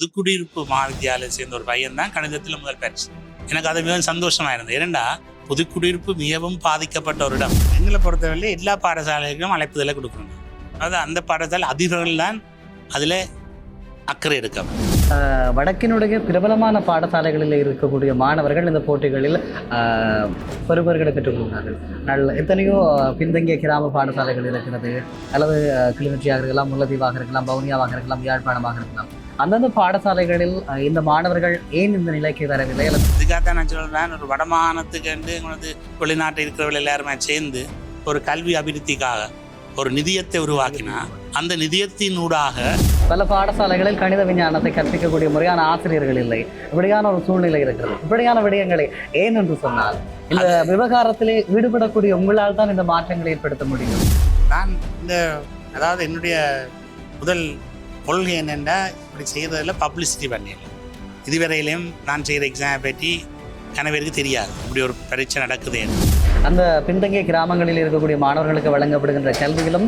புதுக்குடியிருப்பு மகாவித்தியாலயத்தை சேர்ந்த ஒரு பையன் தான் கணிதத்தில் முதல் பரிசு. எனக்கு அது மிகவும் சந்தோஷமாக இருந்தது. ஏனெண்டா புதுக்குடியிருப்பு மிகவும் பாதிக்கப்பட்ட ஒரு இடம். எங்களை பொறுத்தவரை எல்லா பாடசாலைகளுக்கும் அழைப்புதலை கொடுக்கணும். அதாவது அந்த பாடசாலை அதிபர்கள் தான் அதில் அக்கறை எடுக்கணும். வடக்கினுடைய பிரபலமான பாடசாலைகளில் இருக்கக்கூடிய மாணவர்கள் இந்த போட்டிகளில் பெறுபர்களை பெற்றுக்கொள்கிறார்கள். எத்தனையோ பின்தங்கிய கிராம பாடசாலைகள் இருக்கிறது, அல்லது கிளிநொச்சியாக இருக்கலாம், முல்லைத்தீவாக இருக்கலாம், வவுனியாவாக இருக்கலாம், யாழ்ப்பாணமாக இருக்கலாம். அந்தந்த பாடசாலைகளில் இந்த மாணவர்கள் ஏன் இந்த நிலைக்கு வரவில்லை? இதுக்காகத்தான் நான் சொல்கிறேன், ஒரு வடமாகாணத்துக்கு வெளிநாட்டில் இருக்கிறவர்கள் எல்லாருமே சேர்ந்து ஒரு கல்வி அபிவிருத்திக்காக ஒரு நிதியத்தை உருவாக்கினா அந்த நிதியத்தின் ஊடாக பல பாடசாலைகளில் கணித விஞ்ஞானத்தை கற்பிக்கக்கூடிய முறையான ஆசிரியர்கள் இல்லை. இப்படியான ஒரு சூழ்நிலை இருக்கிறது. இப்படியான விடயங்களை ஏன் என்று சொன்னால் இந்த விவகாரத்திலே ஈடுபடக்கூடிய உங்களால் தான் இந்த மாற்றங்களை ஏற்படுத்த முடியும். நான் அதாவது என்னுடைய முதல் கொள்கை என்னென்னா, இப்படி செய்கிறதில் பப்ளிசிட்டி பண்ணிடல. இதுவரையிலையும் நான் செய்கிற எக்ஸாமை பற்றி கணவருக்கு தெரியாது இப்படி ஒரு பரீட்சை நடக்குது. அந்த பின்தங்கிய கிராமங்களில் இருக்கக்கூடிய மாணவர்களுக்கு வழங்கப்படுகின்ற கல்வியிலும்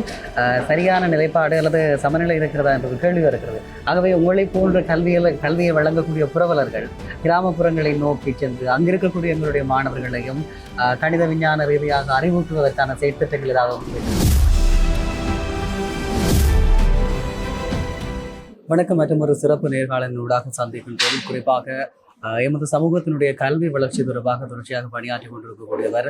சரியான நிலைப்பாடு அல்லது சமநிலை இருக்கிறதா என்ற கேள்வி இருக்கிறது. ஆகவே உங்களை போன்ற கல்வியை வழங்கக்கூடிய புரவலர்கள் கிராமப்புறங்களை நோக்கி சென்று அங்கிருக்கக்கூடிய எங்களுடைய மாணவர்களையும் கணித விஞ்ஞான ரீதியாக அறிவூட்டுவதற்கான செயற்திட்டங்கள் ஏதாவது உண்டு? வணக்கம். மற்றும் ஒரு சிறப்பு நேர்காணலினூடாக சந்திக்கின்றோம். குறிப்பாக எமது சமூகத்தினுடைய கல்வி வளர்ச்சி தொடர்பாக தொடர்ச்சியாக பணியாற்றி கொண்டிருக்கக்கூடியவர்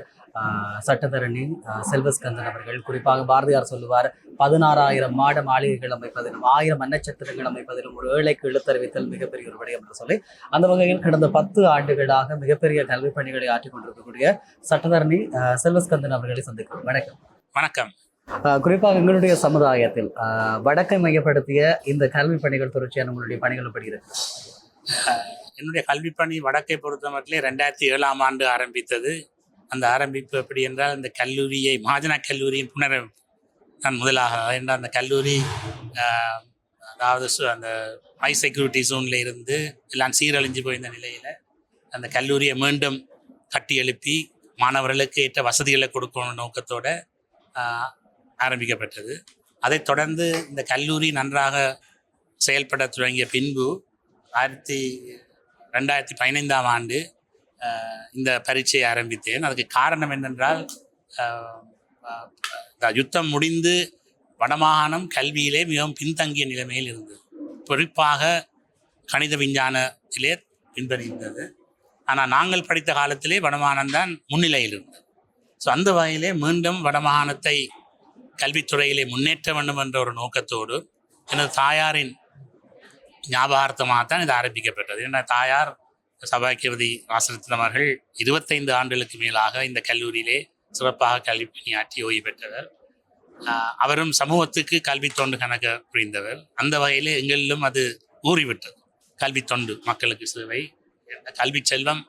சட்டத்தரணி செல்வஸ்கந்தன் அவர்கள். குறிப்பாக பாரதியார் சொல்லுவார், 16,000 மாட மாளிகைகள் அமைப்பதிலும் 1000 அன்னச்சத்திரங்கள் அமைப்பதிலும் ஒரு ஏழைக்கு எழுத்தறிவித்தல் மிகப்பெரிய ஒரு விடயம் என்று சொல்லி, அந்த வகையில் கடந்த 10 ஆண்டுகளாக மிகப்பெரிய கல்வி பணிகளை ஆற்றிக் கொண்டிருக்கக்கூடிய சட்டத்தரணி செல்வஸ்கந்தன் அவர்களை சந்திக்கிறோம். வணக்கம். வணக்கம். குறிப்பாக எங்களுடைய சமுதாயத்தில் வடக்கை மையப்படுத்திய இந்த கல்வி பணிகள் தொடர்ச்சியான உங்களுடைய பணிகள் எப்படி இருக்கு? என்னுடைய கல்வி பணி வடக்கை பொறுத்த மட்டும் 2007ஆம் ஆண்டு ஆரம்பித்தது. அந்த ஆரம்பிப்பு எப்படி என்றால், இந்த கல்லூரியை மகாஜன கல்லூரியின் புனரமைப்பு நான் முதலாக என்றால், அந்த கல்லூரி அதாவது அந்த ஹை செக்யூரிட்டி ஜோனில் இருந்து எல்லாம் சீரழிஞ்சு போயிருந்த நிலையில் அந்த கல்லூரியை மீண்டும் கட்டி எழுப்பி மாணவர்களுக்கு ஏற்ற வசதிகளை கொடுக்கணும் நோக்கத்தோடு ஆரம்பிக்கப்பட்டது. அதைத் தொடர்ந்து இந்த கல்லூரி நன்றாக செயல்பட தொடங்கிய பின்பு 2015ஆம் ஆண்டு இந்த பரீட்சையை ஆரம்பித்தேன். அதுக்கு காரணம் என்னென்றால், யுத்தம் முடிந்து வடமாகாணம் கல்வியிலே மிகவும் பின்தங்கிய நிலைமையில் இருந்தது. குறிப்பாக கணித விஞ்ஞானத்திலே பின்தங்கியிருந்தது. ஆனால் நாங்கள் படித்த காலத்திலே வடமாகாணம்தான் முன்னிலையில் இருந்தது. ஸோ அந்த வகையிலே மீண்டும் வடமாகாணத்தை கல்வித்துறையிலே முன்னேற்ற வேண்டும் என்ற ஒரு நோக்கத்தோடு எனது தாயாரின் ஞாபகார்த்தமாகத்தான் இது ஆரம்பிக்கப்பட்டது. என்ற தாயார் சபாக்கியவதி ராசரத்னம் அவர்கள் 25 ஆண்டுகளுக்கு மேலாக இந்த கல்லூரியிலே சிறப்பாக கல்வி பணியாற்றி ஓய்வு பெற்றவர். அவரும் சமூகத்துக்கு கல்வி தொண்டு கணக்க புரிந்தவர். அந்த வகையிலே எங்களிலும் அது ஊறிவிட்டது. கல்வி தொண்டு, மக்களுக்கு சேவை, கல்வி செல்வம்.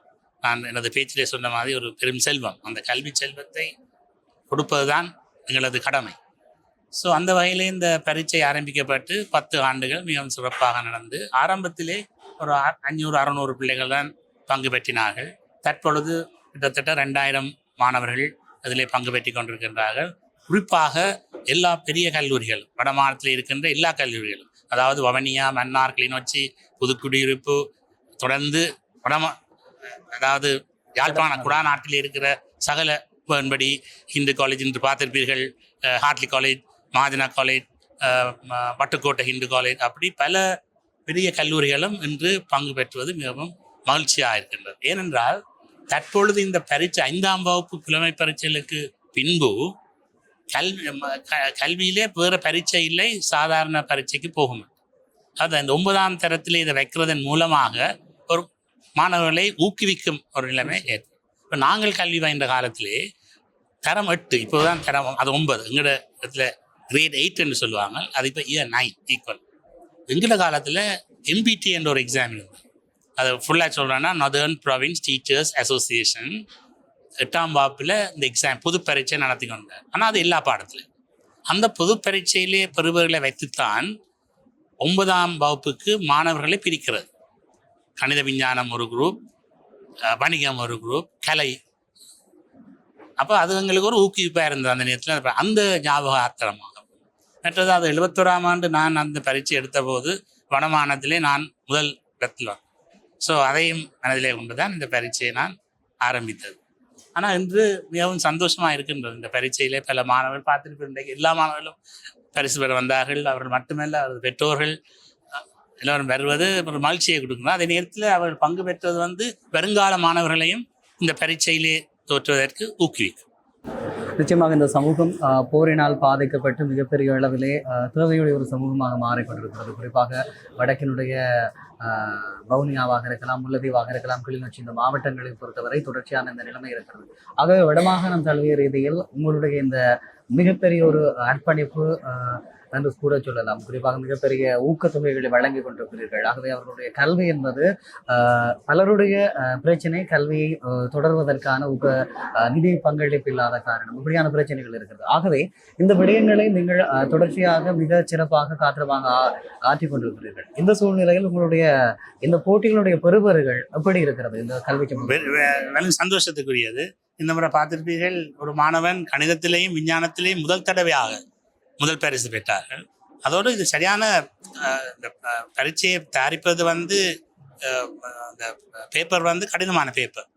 நான் எனது பேச்சிலே சொன்ன மாதிரி ஒரு பெரும் செல்வம். அந்த கல்வி செல்வத்தை கொடுப்பதுதான் எங்களது கடமை. ஸோ அந்த வகையிலே இந்த பரீட்சை ஆரம்பிக்கப்பட்டு 10 ஆண்டுகள் மிகவும் சிறப்பாக நடந்து, ஆரம்பத்திலே ஒரு 500-600 பிள்ளைகள் தான் பங்கு பெற்றினார்கள். தற்பொழுது கிட்டத்தட்ட 2000 மாணவர்கள் அதிலே பங்கு பெற்றி கொண்டிருக்கின்றார்கள். குறிப்பாக எல்லா பெரிய கல்லூரிகள், வடமாநிலத்தில் இருக்கின்ற எல்லா கல்லூரிகளும், அதாவது வவுனியா, மன்னார், கிளிநொச்சி, புதுக்குடியிருப்பு, தொடர்ந்து அதாவது யாழ்ப்பாணம் குடாநாட்டில் இருக்கிற சகல என்படி ஹிந்து காலேஜ் என்று பார்த்திருப்பீர்கள், Hartley college, Mahajana college, Vaddukoddai Hindu college, அப்படி பல பெரிய கல்லூரிகளும் இன்று பங்கு பெற்றுவது மிகவும் மகிழ்ச்சியாக இருக்கின்றது. ஏனென்றால் தற்பொழுது இந்த பரீட்சை 5ஆம் வகுப்பு புலமை பரீட்சைகளுக்கு பின்பு கல்வியிலே வேறு பரீட்சை இல்லை, சாதாரண பரீட்சைக்கு போகும். அது அந்த 9ஆம் தரத்திலே இதை வைக்கிறதன் மூலமாக ஒரு மாணவர்களை ஊக்குவிக்கும் ஒரு நிலைமை ஏற்படும். இப்போ நாங்கள் கல்வி பயின்ற காலத்திலே தரம் 8, இப்போதான் தரம் அது 9, எங்களோட இடத்துல கிரேட் 8 என்று சொல்லுவாங்க. அது இப்போ இயர் 9 ஈக்குவல். எங்களோட காலத்தில் எம்பிடி என்ற ஒரு எக்ஸாம் இருந்தது. அதை ஃபுல்லாக சொல்கிறேன்னா, நார்தர்ன் ப்ராவின்ஸ் டீச்சர்ஸ் அசோசியேஷன் 8ஆம் வகுப்பில் இந்த எக்ஸாம் பொது பரீட்சை நடத்தி கொண்டார். ஆனால் அது எல்லா பாடத்துலையும் அந்த பொது பரீட்சையிலே பெறுபவர்களை வைத்துத்தான் 9ஆம் வகுப்புக்கு மாணவர்களை பிரிக்கிறது. கணித விஞ்ஞானம் ஒரு குரூப், வணிகம் ஒரு குரூப், கலை. அப்போ அது எங்களுக்கு ஒரு ஊக்குவிப்பாக இருந்தது அந்த நேரத்தில். அந்த ஞாபகார்த்தமாக மற்றது, அது 71ஆம் ஆண்டு நான் அந்த பரீட்சை எடுத்த போது வடமாநிலத்திலே நான் முதல் இடத்தில். ஸோ அதையும் மனதிலே கொண்டு தான் இந்த பரீட்சையை நான் ஆரம்பித்தது. ஆனால் இன்று மிகவும் சந்தோஷமாக இருக்கின்றது. இந்த பரீட்சையிலே பல மாணவர்கள் பார்த்துட்டு இன்றைக்கு எல்லா மாணவர்களும் பரிசு பெற வந்தார்கள். அவர்கள் மட்டுமல்ல, அவரது பெற்றோர்கள் எல்லோரும் வருவது ஒரு மகிழ்ச்சியை கொடுக்கணும். அதே நேரத்தில் அவர்கள் பங்கு பெற்றது வருங்கால மாணவர்களையும் இந்த பரீட்சையிலே தோற்றுவதற்கு ஊக்குவிக்கும். நிச்சயமாக இந்த சமூகம் போரினால் பாதிக்கப்பட்டு மிகப்பெரிய அளவிலே தேவையுடைய ஒரு சமூகமாக மாறிக்கொண்டிருக்கிறது. குறிப்பாக வடக்கினுடைய வவுனியாவாக இருக்கலாம், முல்லைத்தீவாக இருக்கலாம், கிளிநொச்சி இந்த மாவட்டங்களை பொறுத்தவரை தொடர்ச்சியான இந்த நிலைமை இருக்கிறது. ஆகவே வடமாகாணம் தழுவிய ரீதியில் உங்களுடைய இந்த மிகப்பெரிய ஒரு அர்ப்பணிப்பு என்று கூட சொல்லலாம். குறிப்பாக மிகப்பெரிய ஊக்கத்தொகைகளை வழங்கி கொண்டிருக்கிறீர்கள். ஆகவே அவர்களுடைய கல்வி என்பது பலருடைய பிரச்சனை கல்வியை தொடர்வதற்கான நிதி பங்களிப்பு இல்லாத காரணம், இப்படியான பிரச்சனைகள் இருக்கிறது. ஆகவே இந்த விடயங்களை நீங்கள் தொடர்ச்சியாக மிக சிறப்பாக காத்திரமாக ஆற்றிக் கொண்டிருக்கிறீர்கள். இந்த சூழ்நிலையில் உங்களுடைய இந்த போட்டிகளுடைய பெறுபர்கள் எப்படி இருக்கிறது? இந்த கல்விக்கு சந்தோஷத்துக்குரியது. இந்த முறை பார்த்திருப்பீர்கள், ஒரு மாணவன் கணிதத்திலேயும் விஞ்ஞானத்திலேயும் முதல் பரிசு பெற்றார்கள். அதோடு இது சரியான இந்த பரீட்சையை தயாரிப்பது அந்த பேப்பர் கடினமான பேப்பர்.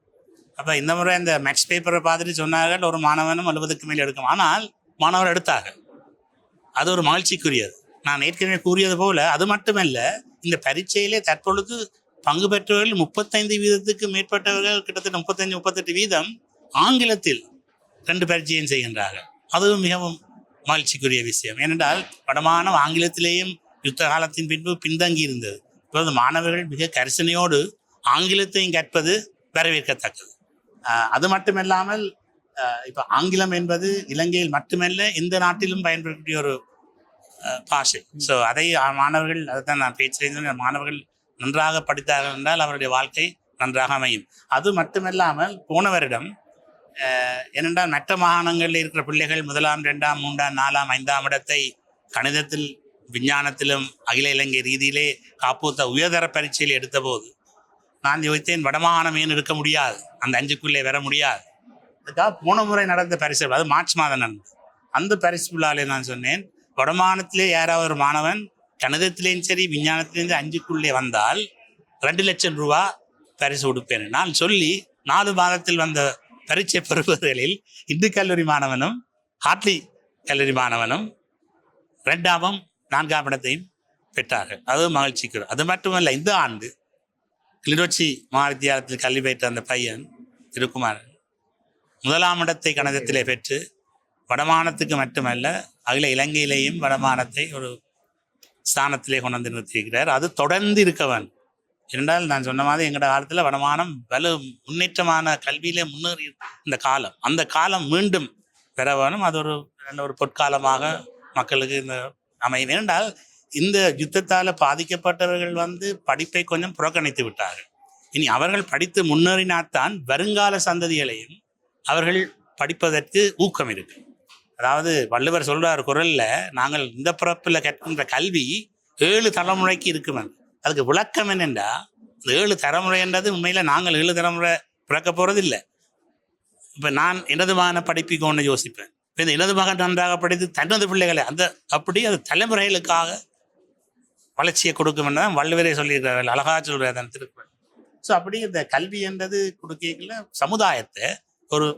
அப்போ இந்த முறை அந்த மேக்ஸ் பேப்பரை பார்த்துட்டு சொன்னார்கள் ஒரு மாணவனும் 70க்கு மேல் எடுக்கும். ஆனால் மாணவர் எடுத்தார்கள். அது ஒரு மகிழ்ச்சிக்குரியது. நான் ஏற்கனவே கூறியது போல அது மட்டுமல்ல, இந்த பரீட்சையிலே தற்பொழுது பங்கு பெற்றவர்கள் 35% மேற்பட்டவர்கள், கிட்டத்தட்ட 35-38% ஆங்கிலத்தில் 2 பரீட்சையும் செய்கின்றார்கள். அதுவும் மிகவும் மகிழ்ச்சிக்குரிய விஷயம். ஏனென்றால் வடமாகாணம் ஆங்கிலத்திலேயும் யுத்த காலத்தின் பின்பு பின்தங்கி இருந்தது. இப்பொழுது மாணவர்கள் மிக கரிசனையோடு ஆங்கிலத்தையும் கற்பது வரவேற்கத்தக்கது. அது மட்டுமல்லாமல் இப்போ ஆங்கிலம் என்பது இலங்கையில் மட்டுமல்ல எந்த நாட்டிலும் பயன்படுத்தக்கூடிய ஒரு பாஷை. ஸோ அதை மாணவர்கள், அதைத்தான் நான் பேச்சிலேருந்து, மாணவர்கள் நன்றாக படித்தார்கள் என்றால் அவருடைய வாழ்க்கை நன்றாக அமையும். அது மட்டுமல்லாமல் போன வருடம் ஏனென்றால் மற்ற மாகாணங்களில் இருக்கிற பிள்ளைகள் 1, 2, 3, 4, 5 இடத்தை கணிதத்தில் விஞ்ஞானத்திலும் அகில இலங்கை ரீதியிலே காப்பூத்த உயர்தர பரீட்சையில் எடுத்த போது நான் யோசித்தேன், வடமாகாணம் ஏன் எடுக்க முடியாது, அந்த 5க்குள்ளே வர முடியாது. அதுக்காக போன முறை நடந்த பரிசு, அது மார்ச் மாதம் நடந்தது. அந்த பரிசு விழாவிலே நான் சொன்னேன், வடமாகாணத்திலே யாராவது ஒரு மாணவன் கணிதத்திலேயும் சரி விஞ்ஞானத்திலேருந்து 5க்குள்ளே வந்தால் 2 லட்சம் ரூபா பரிசு கொடுப்பேன் நான் சொல்லி 4 மாதத்தில் வந்த பரீட்சை பெறுபவர்களில் இந்து கல்லூரி மாணவனும் ஹார்ட்லி கல்லூரி மாணவனும் 2ஆம் 4ஆம் இடத்தையும் பெற்றார்கள். அதுவும் மகிழ்ச்சிக்கு. அது மட்டுமல்ல, இந்த ஆண்டு கிளிநொச்சி மகாவித்தியாலயத்தில் கல்வி பெற்ற அந்த பையன் திருக்குமார் 1ஆம் இடத்தை கணிதத்திலே பெற்று வடமாகாணத்துக்கு மட்டுமல்ல அகில இலங்கையிலேயும் வடமாகாணத்தை ஒரு ஸ்தானத்திலே கொண்டு வந்து நிறுத்தியிருக்கிறார். அது தொடர்ந்து இருக்க வேண்டும். என்றால் நான் சொன்ன மாதிரி எங்களோட காலத்தில் வடமாகாணம் முன்னேற்றமான கல்வியிலே முன்னேறி இந்த காலம், அந்த காலம் மீண்டும் பெற வேணும். அது ஒரு பொற்காலமாக மக்களுக்கு இந்த அமையும். என்றால் இந்த யுத்தத்தால் பாதிக்கப்பட்டவர்கள் படிப்பை கொஞ்சம் புறக்கணித்து விட்டார்கள். இனி அவர்கள் படித்து முன்னேறினால்தான் வருங்கால சந்ததிகளையும் அவர்கள் படிப்பதற்கு ஊக்கம் இருக்கு. அதாவது வள்ளுவர் சொல்றார் குரல்ல, நாங்கள் இந்த பிறப்பில் கற்கின்ற கல்வி 7 தலைமுறைக்கு இருக்குமே. அதுக்கு விளக்கம் என்னென்றா, இந்த 7 தலைமுறை என்றது உண்மையில் நாங்கள் 7 தலைமுறை பிறக்க போகிறது இல்லை. இப்போ நான் எனது மகனை படிப்பிக்கோன்னு யோசிப்பேன். இப்போ இந்த எனது மகன் நன்றாக படித்து தனது பிள்ளைகளை அப்படி அது தலைமுறைகளுக்காக வளர்ச்சியை கொடுக்கும் என்றதான் வள்ளுவரே சொல்லியிருக்கிறார்கள், அழகா சொல்கிறார் அந்த திருக்குறள். ஸோ அப்படி இந்த கல்வி என்றது கொடுக்கல சமுதாயத்தை ஒரு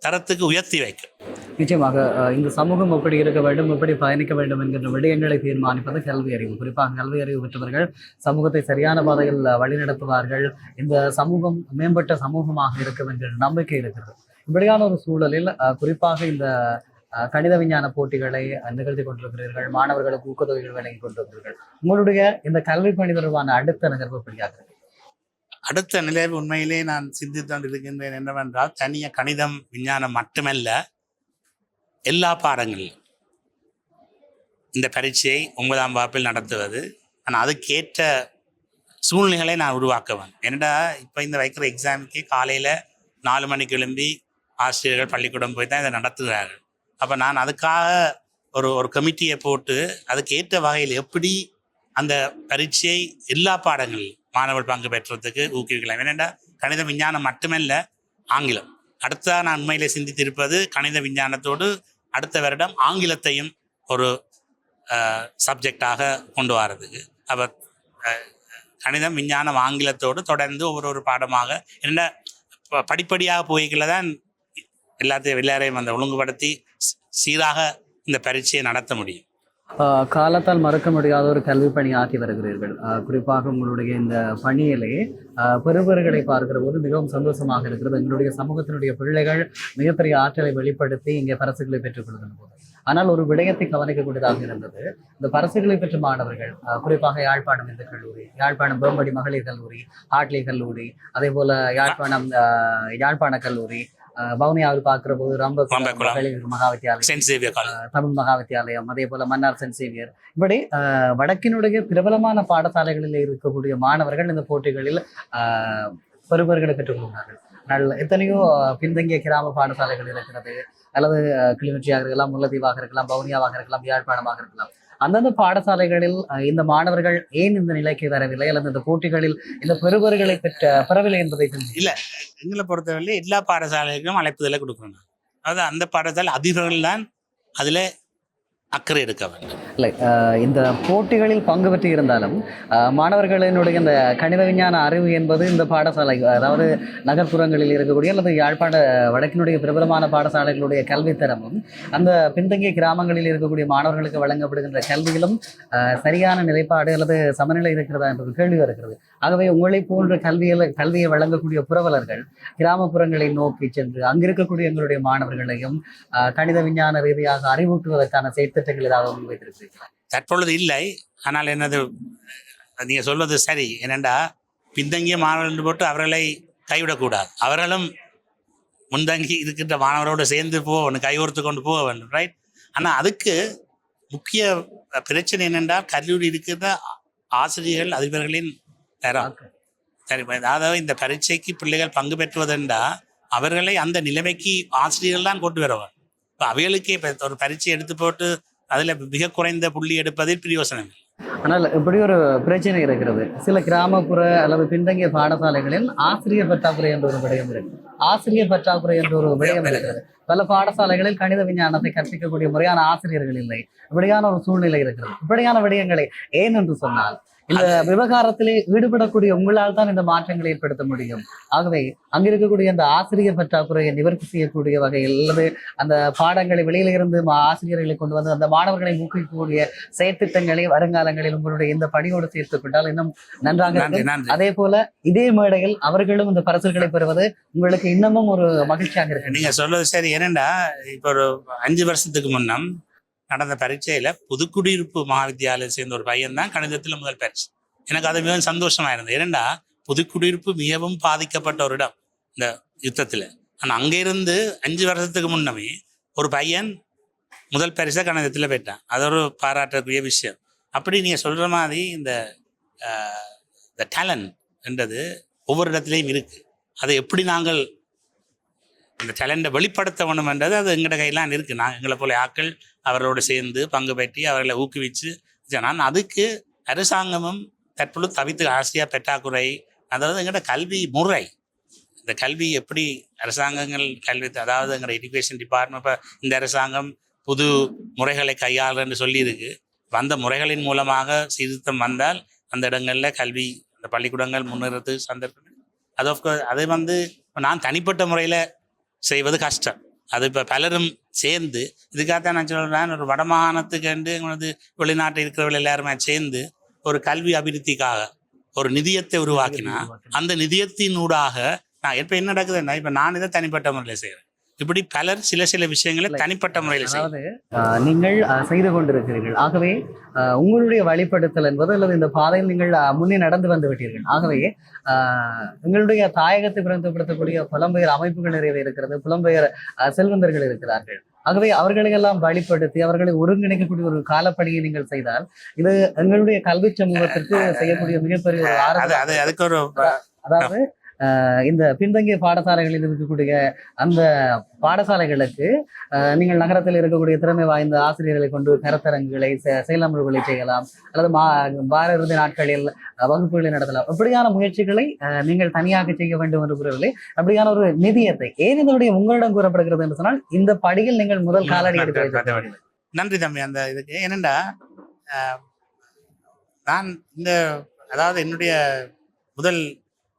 தரத்துக்கு உயர்த்தி வைக்கும். நிச்சயமாக இந்த சமூகம் எப்படி இருக்க வேண்டும், எப்படி பயணிக்க வேண்டும் என்கின்ற விடயங்களை தீர்மானிப்பது கல்வி அறிவு. குறிப்பாக கல்வி அறிவு பெற்றவர்கள் சமூகத்தை சரியான பாதையில் வழிநடத்துவார்கள். இந்த சமூகம் மேம்பட்ட சமூகமாக இருக்கும் என்கிற நம்பிக்கை இருக்கிறது. இப்படியான ஒரு சூழலில் குறிப்பாக இந்த கணித விஞ்ஞான போட்டிகளை நிகழ்த்தி கொண்டிருக்கிறீர்கள், மாணவர்களுக்கு ஊக்கத்தொகைகள் வழங்கி கொண்டிருக்கிறீர்கள். உங்களுடைய இந்த கல்வி பணி தொடர்பான அடுத்த நகர்வு எப்படியாக? அடுத்த நிலைவு உண்மையிலே நான் சிந்தித்து இருக்கின்றேன் என்னவென்றால், தனியாக கணிதம் விஞ்ஞானம் மட்டுமல்ல, எல்லா பாடங்களிலும் இந்த பரீட்சையை 9ஆம் வகுப்பில் நடத்துவது. ஆனால் அதுக்கேற்ற சூழ்நிலைகளை நான் உருவாக்குவேன். ஏன்னா இப்போ இந்த வைக்கிற எக்ஸாமுக்கு காலையில் 4 மணிக்கு எழும்பி ஆசிரியர்கள் பள்ளிக்கூடம் போய் தான் இதை நடத்துகிறார்கள். அப்போ நான் அதுக்காக ஒரு கமிட்டியை போட்டு அதுக்கு ஏற்ற வகையில் எப்படி அந்த பரீட்சையை எல்லா பாடங்களிலும் மாணவர்கள் பங்கு பெற்றதுக்கு ஊக்குவிக்கலாம். ஏனென்றா கணித விஞ்ஞானம் மட்டுமல்ல, ஆங்கிலம் அடுத்த நான் உண்மையிலே சிந்தித்திருப்பது கணித விஞ்ஞானத்தோடு அடுத்த வருடம் ஆங்கிலத்தையும் ஒரு சப்ஜெக்டாக கொண்டு வரதுக்கு. அப்போ கணிதம், விஞ்ஞானம், ஆங்கிலத்தோடு தொடர்ந்து ஒரு பாடமாக என்ன படிப்படியாக போய்களை தான் எல்லாரையும் அந்த ஒழுங்குபடுத்தி சீராக இந்த பரீட்சையை நடத்த முடியும். காலத்தால் மறக்க முடியாத ஒரு கல்வி பணி ஆற்றி வருகிறீர்கள். குறிப்பாக உங்களுடைய இந்த பணியிலே பெறுபவர்களை பார்க்கிற போது மிகவும் சந்தோஷமாக இருக்கிறது. எங்களுடைய சமூகத்தினுடைய பிள்ளைகள் மிகப்பெரிய ஆற்றலை வெளிப்படுத்தி இங்கே பரிசுகளை பெற்றுக் கொள்கிற போது, ஆனால் ஒரு விடயத்தை கவனிக்கக்கூடியதாக இருந்தது. இந்த பரிசுகளை பெற்ற மாணவர்கள் குறிப்பாக யாழ்ப்பாணம் இந்து கல்லூரி, யாழ்ப்பாணம் வேம்படி மகளிர் கல்லூரி, ஹாட்லி கல்லூரி, அதே போல யாழ்ப்பாண கல்லூரி, வவுனியாவில் பார்க்கிற போது மகளிர் மகாவித்தியாலயம், தமிழ் மகாவித்தியாலயம், அதே போல மன்னார் சென்ட் சேவியர், இப்படி வடக்கினுடைய பிரபலமான பாடசாலைகளில் இருக்கக்கூடிய மாணவர்கள் இந்த போட்டிகளில் பெறுபவர்களை பெற்றுக்கொள்கிறார்கள். எத்தனையோ பின்தங்கிய கிராம பாடசாலைகள் இருக்கிறது, அல்லது கிளிநொச்சியாக இருக்கலாம், முல்லைத்தீவாக இருக்கலாம், வவுனியாவாக இருக்கலாம், யாழ்ப்பாணமாக இருக்கலாம். அந்தந்த பாடசாலைகளில் இந்த மாணவர்கள் ஏன் இந்த நிலைக்கு வரவில்லை, அல்லது இந்த போட்டிகளில் இந்த பெறுபவர்களை பெறவில்லை என்பதை இல்ல. எங்களை பொறுத்தவரை எல்லா பாடசாலைகளுக்கும் அழைப்புதலை கொடுக்கணும். அதாவது அந்த பாடசாலை அதிபர்கள் தான் அதுல அக்கறை எடுக்க வேண்டும். இல்லை, இந்த போட்டிகளில் பங்கு பெற்று இருந்தாலும் மாணவர்களினுடைய இந்த கணித விஞ்ஞான அறிவு என்பது இந்த பாடசாலை, அதாவது நகர்ப்புறங்களில் இருக்கக்கூடிய அல்லது யாழ்ப்பாண வடக்கினுடைய பிரபலமான பாடசாலைகளுடைய கல்வித்தரமும் அந்த பின்தங்கிய கிராமங்களில் இருக்கக்கூடிய மாணவர்களுக்கு வழங்கப்படுகின்ற கல்வியிலும் சரியான நிலைப்பாடு அல்லது சமநிலை இருக்கிறதா என்ற கேள்வி இருக்கிறது. ஆகவே உங்களை போன்ற கல்வியை வழங்கக்கூடிய புரவலர்கள் கிராமப்புறங்களை நோக்கி சென்று அங்கிருக்கக்கூடிய எங்களுடைய மாணவர்களையும் கணித விஞ்ஞான ரீதியாக அறிவூட்டுவதற்கான செயற்திட்டங்கள் ஏதாவது முன்வைத்திருக்கிறீர்களா? தற்பொழுது இல்லை. ஆனால் என்னது நீங்க சொல்வது சரி. என்னென்றா பின்தங்கிய மாணவர்கள் போட்டு அவர்களை கைவிடக்கூடாது. அவர்களும் முன்தங்கி இருக்கின்ற மாணவரோடு சேர்ந்து போகணும், கைகோர்த்து கொண்டு போக வேண்டும், ரைட்? ஆனால் அதுக்கு முக்கிய பிரச்சனை என்னென்றால் கல்லூரி இருக்கின்ற ஆசிரியர்கள் அதிபர்களின் தரம் சரி. அதாவது இந்த பரீட்சைக்கு பிள்ளைகள் பங்கு பெற்றுவதென்றா அவர்களை அந்த நிலைமைக்கு ஆசிரியர்கள் தான் கொண்டு வருவார். இப்போ அவைகளுக்கே இப்போ ஒரு பரீட்சை எடுத்து போட்டு அதில் மிக குறைந்த புள்ளி எடுப்பதில் பிரயோசனம். ஆனால் இப்படி ஒரு பிரச்சனை இருக்கிறது. சில கிராமப்புற அல்லது பின்தங்கிய பாடசாலைகளில் ஆசிரியர் பற்றாக்குறை என்ற ஒரு விடயம் இருக்கு. ஆசிரியர் பற்றாக்குறை என்ற ஒரு விடயம் இருக்கிறது. பல பாடசாலைகளில் கணித விஞ்ஞானத்தை கற்பிக்கக்கூடிய முறையான ஆசிரியர்கள் இல்லை. இப்படியான ஒரு சூழ்நிலை இருக்கிறது. இப்படியான விடயங்களை ஏன் என்று சொன்னால் இந்த விவகாரத்திலே ஈடுபடக்கூடிய உங்களால் தான் இந்த மாற்றங்களை ஏற்படுத்த முடியும். ஆகவே அங்கிருக்கக்கூடிய அந்த ஆசிரியர் பற்றாக்குறையை நிவர்த்தி செய்யக்கூடிய வகையில் அல்லது அந்த பாடங்களை வெளியில இருந்து ஆசிரியர்களை கொண்டு வந்து அந்த மாணவர்களை ஊக்குவிக்கக்கூடிய செயற்திட்டங்களை வருங்காலங்களில் உங்களுடைய இந்த பணியோடு சேர்த்துக் கொண்டால் இன்னும் நன்றாக இருக்கும். அதே போல இதே மேடையில் அவர்களும் இந்த பரிசுகளை பெறுவது உங்களுக்கு இன்னமும் ஒரு மகிழ்ச்சியாக இருக்கு. நீங்க சொல்றது சரி. ஏனென்றா இப்ப ஒரு 5 வருஷத்துக்கு முன்னம் நடந்த பரீட்சையில புதுக்குடியிருப்பு மகாவித்தியாலயம் சேர்ந்த ஒரு பையன் தான் கணிதத்துல முதல் பரிசு. எனக்கு அது மிகவும் சந்தோஷமா இருந்தது. ஏனென்றா புதுக்குடியிருப்பு மிகவும் பாதிக்கப்பட்ட ஒரு இடம் இந்த யுத்தத்துல. ஆனா அங்க இருந்து 5 வருஷத்துக்கு முன்னமே ஒரு பையன் முதல் பரிசை கணிதத்துல பெற்றான். அது ஒரு பாராட்டக்கூடிய விஷயம். அப்படி நீங்க சொல்ற மாதிரி இந்த டேலண்ட் என்றது ஒவ்வொரு இடத்துலையும் இருக்கு. அதை எப்படி நாங்கள் அந்த டேலண்டை வெளிப்படுத்த வேணும் என்றது அது எங்கட கையெல்லாம் இருக்கு. நாங்கள் எங்களை போல ஆக்கள் அவர்களோடு சேர்ந்து பங்கு பெற்றி அவர்களை ஊக்குவிச்சு நான் அதுக்கு அரசாங்கமும் தற்பொழுது தவித்து ஆசிரியர் பற்றாக்குறை, அதாவது எங்கட கல்வி முறை, இந்த கல்வி எப்படி அரசாங்கங்கள் கல்வி, அதாவது எங்களோட எஜுகேஷன் டிபார்ட்மெண்ட் இப்போ இந்த அரசாங்கம் புது முறைகளை கையாளுன்னு சொல்லியிருக்கு. வந்த முறைகளின் மூலமாக சீர்திருத்தம் வந்தால் அந்த இடங்களில் கல்வி அந்த பள்ளிக்கூடங்கள் முன்னேறது சந்தர்ப்பம். அது ஆஃப்கோர்ஸ் அதை நான் தனிப்பட்ட முறையில் செய்வது கஷ்டம். அது இப்போ பலரும் சேர்ந்து இதுக்காகத்தான் நான் சொல்கிறேன், ஒரு வடமாகாணத்துக்கு எங்களது வெளிநாட்டில் இருக்கிறவர்கள் எல்லாருமே சேர்ந்து ஒரு கல்வி அபிவிருத்திக்காக ஒரு நிதியத்தை உருவாக்கினா அந்த நிதியத்தினூடாக நான் இப்போ என்ன நடக்குதுன்னா இப்போ நான் இதை தனிப்பட்ட முறையில் செய்கிறேன். இப்படி பலர் சில விஷயங்களை தனிப்பட்ட முறையில் அதாவது நீங்கள் செய்து கொண்டிருக்கிறீர்கள். ஆகவே உங்களுடைய வழிபடுத்தல் என்பது அல்லது இந்த பாதையில் நீங்கள் முன்னே நடந்து வந்து விட்டீர்கள். ஆகவே எங்களுடைய தாயகத்தை பிரதிபடுத்தக்கூடிய புலம்பெயர் அமைப்புகள் நிறைய இருக்கிறது, புலம்பெயர் செல்வந்தர்கள் இருக்கிறார்கள். ஆகவே அவர்களை எல்லாம் வழிபடுத்தி அவர்களை ஒருங்கிணைக்கக்கூடிய ஒரு காலப்பணியை நீங்கள் செய்தால் இது எங்களுடைய கல்வி சமூகத்திற்கு செய்யக்கூடிய மிகப்பெரிய ஒரு அதுக்கு ஒரு அதாவது இந்த பின்தங்கிய பாடசாலைகளில் இருக்கக்கூடிய அந்த பாடசாலைகளுக்கு நீங்கள் நகரத்தில் இருக்கக்கூடிய திறமை வாய்ந்த ஆசிரியர்களை கொண்டு கருத்தரங்குகளை செயலமர்வுகளை செய்யலாம், அல்லது வார இறுதி நாட்களில் வகுப்புகளை நடத்தலாம். அப்படியான முயற்சிகளை நீங்கள் தனியாக செய்ய வேண்டும் என்று கூறவில்லை. அப்படியான ஒரு நிதியத்தை ஏன் இதனுடைய உங்களிடம் கூறப்படுகிறது என்று சொன்னால் இந்த படியில் நீங்கள் முதல் காலடி எடுக்க. நன்றி தம்பி அந்த இதுக்கு. ஏனென்றா நான் இந்த அதாவது என்னுடைய முதல்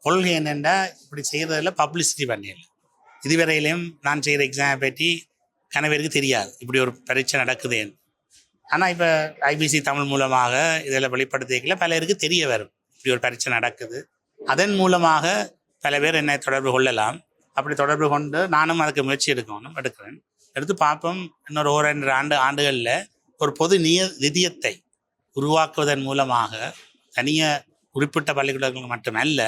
கொள்கை என்னென்னா, இப்படி செய்கிறதில் பப்ளிசிட்டி பண்ணிடல. இதுவரையிலையும் நான் செய்கிற எக்ஸாமை பற்றி கணவருக்கு தெரியாது இப்படி ஒரு பரீட்சை நடக்குதுன்னு. ஆனால் இப்போ ஐபிசி தமிழ் மூலமாக இதில் வெளிப்படுத்திக்கல பலருக்கு தெரிய வரும் இப்படி ஒரு பரீட்சை நடக்குது. அதன் மூலமாக பல பேர் என்னை தொடர்பு கொள்ளலாம். அப்படி தொடர்பு கொண்டு நானும் அதுக்கு முயற்சி எடுக்கிறேன். எடுத்து பார்ப்போம். இன்னொரு 1-2 ஆண்டுகளில் ஒரு பொது நிதியத்தை உருவாக்குவதன் மூலமாக தனிய குறிப்பிட்ட பள்ளிக்கூடங்களுக்கு மட்டுமல்ல,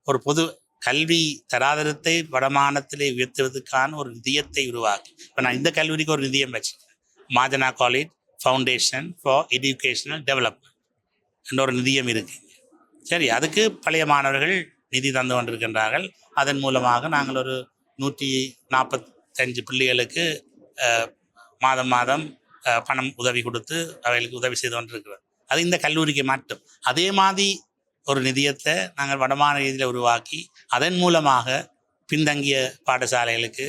ஒரு பொது கல்வி தராதரத்தை வடமானத்திலே உயர்த்துவதற்கான ஒரு நிதியத்தை உருவாக்கி, இப்போ நான் இந்த கல்லூரிக்கு ஒரு நிதியம் வச்சுருக்கேன். Majana college foundation for educational development என்ற ஒரு நிதியம் இருக்குது. சரி, அதுக்கு பழைய மாணவர்கள் நிதி தந்து கொண்டிருக்கின்றார்கள். அதன் மூலமாக நாங்கள் ஒரு 145 பிள்ளைகளுக்கு மாதம் மாதம் பணம் உதவி கொடுத்து அவைகளுக்கு உதவி செய்து கொண்டிருக்கிறோம். அது இந்த கல்லூரிக்கு மட்டும். அதே மாதிரி ஒரு நிதியத்தை நாங்கள் வடமான ரீதியில் உருவாக்கி அதன் மூலமாக பின்தங்கிய பாடசாலைகளுக்கு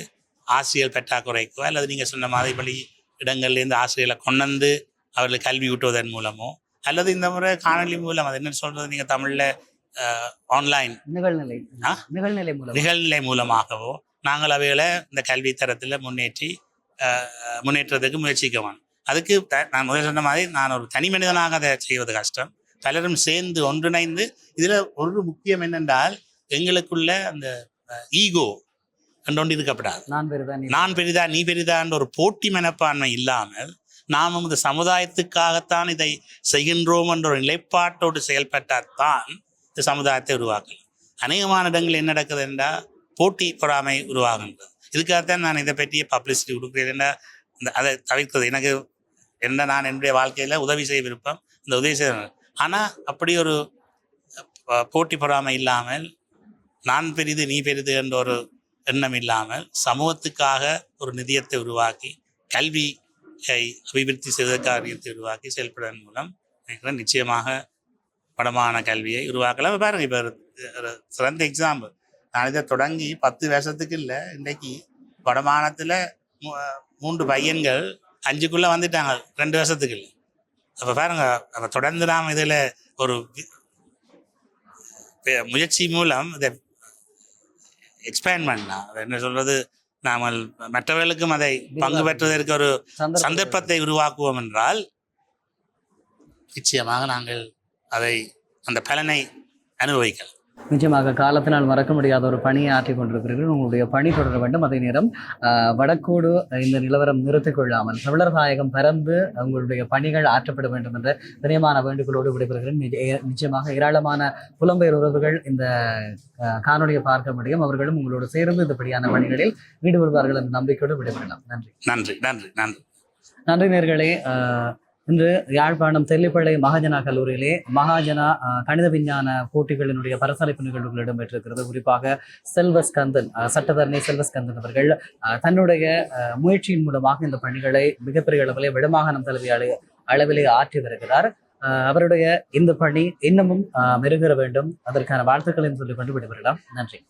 ஆசிரியர் பற்றாக்குறைக்கோ அல்லது நீங்கள் சொன்ன மாதிரி வழி இடங்கள்லேருந்து ஆசிரியர்களை கொண்டு அவர்களுக்கு கல்வி ஊட்டுவதன் மூலமோ அல்லது இந்த முறை காணொலி மூலம், அது என்ன சொல்கிறது, நீங்கள் தமிழில் ஆன்லைன் நிகழ்நிலை மூலமாகவோ நாங்கள் அவைகளை இந்த கல்வி தரத்தில் முன்னேற்றத்துக்கு முயற்சிக்குவோம். அதுக்கு நான் முதல் சொன்ன மாதிரி நான் ஒரு தனி மனிதனாக அதை செய்வது கஷ்டம். பலரும் சேர்ந்து ஒன்றிணைந்து, இதில் ஒரு முக்கியம் என்னென்றால் எங்களுக்குள்ள அந்த ஈகோ கண்டொண்டு இருக்கப்படாது. நான் பெரிதா நீ பெரிதான்ற ஒரு போட்டி மனப்பான்மை இல்லாமல் நாம் இந்த சமுதாயத்துக்காகத்தான் இதை செய்கின்றோம் என்ற ஒரு நிலைப்பாட்டோடு செயல்பட்டால்தான் இந்த சமுதாயத்தை உருவாக்கலாம். அநேகமான இடங்கள் என்ன நடக்குது என்றால் போட்டி பொறாமை உருவாகின்றது. இதுக்காகத்தான் நான் இதை பற்றிய பப்ளிசிட்டி கொடுக்குறேன். அதை தவிர்க்கிறது எனக்கு நான் என்னுடைய வாழ்க்கையில் உதவி செய்ய விருப்பம், இந்த உதவி செய்ய. ஆனால் அப்படி ஒரு போட்டி பொறாமை இல்லாமல், நான் பெரிது நீ பெரிது என்ற ஒரு எண்ணம் இல்லாமல் சமூகத்துக்காக ஒரு நிதியத்தை உருவாக்கி கல்வியை அபிவிருத்தி செய்வதற்காரியத்தை உருவாக்கி செயல்படுவதன் மூலம் நிச்சயமாக வடமான கல்வியை உருவாக்கலாம். பாருங்க, இப்போ ஒரு சிறந்த எக்ஸாம்பிள். நான் இதை தொடங்கி 10 வருஷத்துக்கு இல்லை, இன்றைக்கு வடமானத்தில் 3 பையன்கள் 5க்குள்ளே வந்துட்டாங்க 2 வருஷத்துக்கு இல்லை. அப்போ பாருங்க, அப்போ தொடர்ந்து நாம் இதில் ஒரு முயற்சி மூலம் இதை எக்ஸ்பேண்ட் பண்ணலாம். என்ன சொல்றது, நாம் மற்றவர்களுக்கும் அதை பங்கு பெற்றுவதற்கு ஒரு சந்தர்ப்பத்தை உருவாக்குவோம் என்றால் நிச்சயமாக நாங்கள் அந்த பலனை அனுபவிக்கலாம். நிச்சயமாக காலத்தினால் மறக்க முடியாத ஒரு பணியை ஆற்றிக் கொண்டிருக்கிறீர்கள். உங்களுடைய பணி தொடர வேண்டும். அதே நேரம் வடக்கோடு இந்த நிலவரம் நிறுத்திக் கொள்ளாமல் தமிழர் தாயகம் பறந்து உங்களுடைய பணிகள் ஆற்றப்பட வேண்டும் என்ற வினயமான வேண்டுகோளோடு விடைபெறுகிறேன். நிச்சயமாக ஏராளமான புலம்பெயர் உறவுகள் இந்த காணொலியை பார்க்க முடியும். அவர்களும் உங்களோடு சேர்ந்து இப்படியான பணிகளில் ஈடுபடுவார்கள் என்ற நம்பிக்கையோடு விடைபெறலாம். நன்றி நன்றி நன்றி நன்றி நன்றி நேயர்களே. இன்று யாழ்ப்பாணம் தெல்லிப்பள்ளை மகாஜனா கல்லூரியிலே மகாஜனா கணித விஞ்ஞான போட்டிகளினுடைய பரிசளிப்பு நிகழ்வுகள் இடம்பெற்றிருக்கிறது. குறிப்பாக செல்வஸ்கந்தன், சட்டத்தரணி செல்வஸ்கந்தன் அவர்கள் தன்னுடைய முயற்சியின் மூலமாக இந்த பணிகளை மிகப்பெரிய அளவிலே வடமாகாணம் தலைவி அளவிலே ஆற்றி வருகிறார். அவருடைய இந்த பணி இன்னமும் மெருகேற வேண்டும். அதற்கான வாழ்த்துக்களை சொல்லிக் கொண்டு விடைபெறலாம். நன்றி.